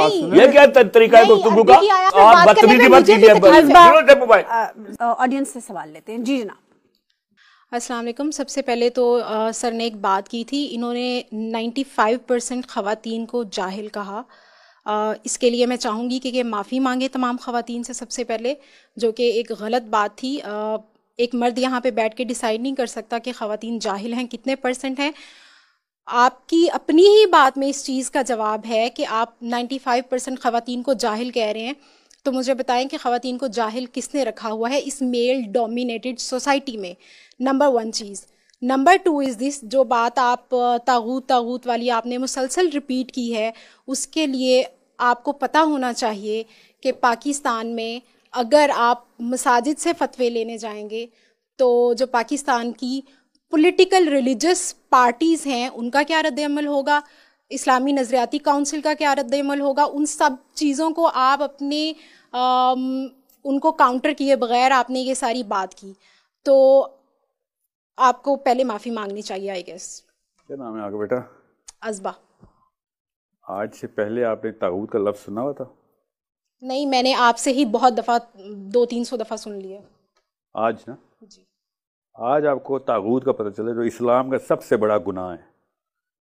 ये क्या तरीका है गुफ्तगू का? आप बदतमीजी मत कीजिए। ऑडियंस से सवाल लेते हैं। जी जनाब। अस्सलाम वालेकुम। सबसे पहले तो सर ने एक बात की थी, इन्होंने 95% ख़वातीन को जाहिल कहा। इसके लिए मैं चाहूँगी कि माफ़ी मांगे तमाम ख़वातीन से सबसे पहले, जो कि एक गलत बात थी। एक मर्द यहाँ पे बैठ के डिसाइड नहीं कर सकता कि ख़वातीन जाहिल हैं कितने % हैं। आपकी अपनी ही बात में इस चीज़ का जवाब है कि आप 95% ख़वातीन को जाहिल कह रहे हैं। तो मुझे बताएं कि ख़वातीन को जाहिल किसने रखा हुआ है इस मेल डोमिनेटेड सोसाइटी में? Number 1 cheese. Number 2 is this, जो बात आप तागूत वाली आपने मुसलसल रिपीट की है, उसके लिए आपको पता होना चाहिए कि पाकिस्तान में अगर आप मसाजिद से फतवे लेने जाएंगे तो जो पाकिस्तान की पॉलिटिकल रिलीजियस पार्टीज़ हैं उनका क्या रद्द-ए-अमल होगा, इस्लामी नज़रियाती काउंसिल का क्या रद्द-ए-अमल होगा, उन सब चीज़ों को आप अपने उनको काउंटर किए बगैर आपने ये सारी बात की, तो आपको पहले माफ़ी मांगनी चाहिए आई गेस। क्या नाम है आपका बेटा? अज़बा। आज से पहले आपने तागूत का लफ्ज़ सुना हुआ था? नहीं, मैंने आपसे ही बहुत दफ़ा 200-300 दफ़ा सुन लिया। आज ना जी। आज आपको तागूत का पता चले, जो इस्लाम का सबसे बड़ा गुनाह है।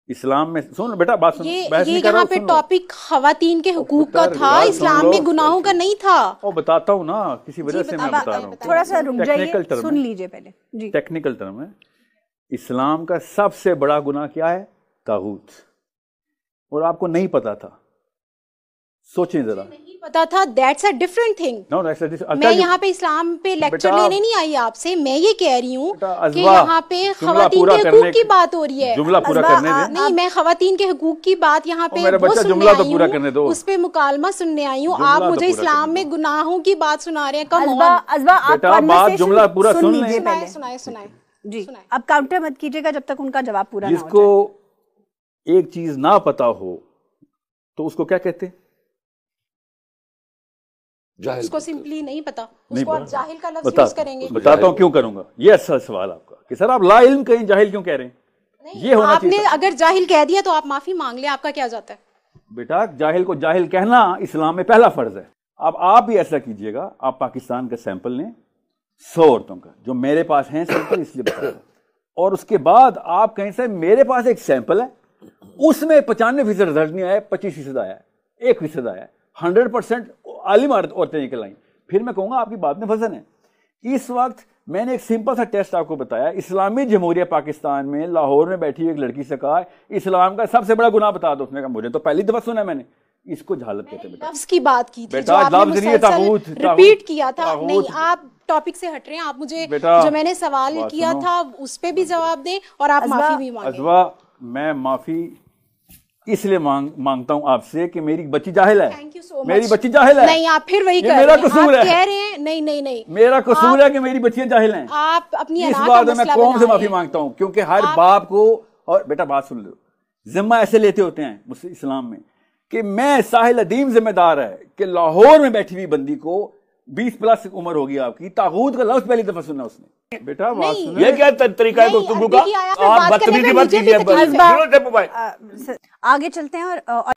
इस्लाम में सुन बेटा, बात सुन। ये यहाँ पे टॉपिक ख़वातीन के हुकूक का था, इस्लाम में गुनाहों का नहीं था। ओ बताता हूँ ना, किसी वजह से मैं बता रहा हूँ। थोड़ा सा रुक जाइए, सुन लीजिए पहले जी। टेक्निकल टर्म है, इस्लाम का सबसे बड़ा गुनाह क्या है? तागूत। और आपको नहीं पता था, सोचें जरा। नहीं पता था, दैट्स अ डिफरेंट थिंग। मैं यहाँ पे इस्लाम पे लेक्चर लेने नहीं आई आपसे, मैं ये कह रही हूँ कि यहाँ पे ख़वातीन के हुकूक की बात हो रही है। जुमला पूरा करने दे। नहीं, मैं ख़वातीन के हुकूक की बात यहाँ पे मेरा बच्चा जुमला तो पूरा करने दो, उस पे मुकालमा सुनने आई हूँ। आप मुझे इस्लाम में गुनाहों की बात सुना रहे हैं। कम बात जुमला पूरा सुन लीजिए। सुनाए जी। अब काउंटर मत कीजिएगा जब तक उनका जवाब पूरा ना हो जाए। जिसको एक चीज ना पता हो तो उसको क्या कहते हैं? उसको सिंपली नहीं पता, उसको आप जाहिल का लफ्ज़ यूज करेंगे। बताता हूँ क्यों करूंगा। ये अच्छा सवाल आपका कि सर आप ला इल्म कहीं जाहिल क्यों कह रहे हैं? ये होना आपने अगर जाहिल कह दिया तो आप माफी मांग ले, आपका क्या जाता है? बेटा, जाहिल को जाहिल कहना इस्लाम में पहला फर्ज है। अब आप भी ऐसा कीजिएगा, आप पाकिस्तान का सैंपल लें 100 औरतों का, जो मेरे पास हैं सैंपल इसलिए बता रहा हूं, और उसके बाद आप कहीं से मेरे पास एक सैंपल है, उसमें 95% रिजल्ट नहीं आया, 25% आया है, 1% आया है, 100% आलिम औरतें निकल आई। फिर मैं कहूंगा आपकी बात में वजन है। इस वक्त मैंने एक सिंपल सा टेस्ट आपको बताया, इस्लामी जमहूरिया पाकिस्तान में लाहौर में बैठी एक लड़की से कहा इस्लाम का सबसे बड़ा गुनाह बता दो। उसने कहा मुझे तो पहली दफा सुना है मैंने, इसको जहालत कहते हैं। लफ्ज़ की बात की थी, बेटा, जो आपने मुसलसल रिपीट किया था। नहीं, आप टॉपिक से हट रहे हैं। आप मुझे जो मैंने सवाल किया था उस पे भी जवाब दें और आप माफी भी मांगें। अज़वा, मैं माफी इसलिए मांगता हूँ आपसे कि मेरी बच्ची जाहिल है। Thank you so much. मेरी बच्ची जाहिल है। नहीं, आप फिर वही कह मेरा कसूर है। कह रहे हैं। नहीं, मेरा कसूर है कि मेरी बच्चियां जाहिल हैं। आप अपनी इस बात में मैं कौम से माफी मांगता हूँ, क्योंकि हर बाप को, और बेटा बात सुन लो, जिम्मा ऐसे लेते होते हैं मुझसे इस्लाम में कि मैं साहिल अदीम जिम्मेदार है कि लाहौर में बैठी हुई बंदी को 20+ उम्र होगी आपकी, तागूत का लफ्ज़ पहली दफा सुना उसने। बेटा बात सुनो, ये क्या तरीका है गुफ्तगू का? आप बदतमीजी मत कीजिए। आगे चलते हैं और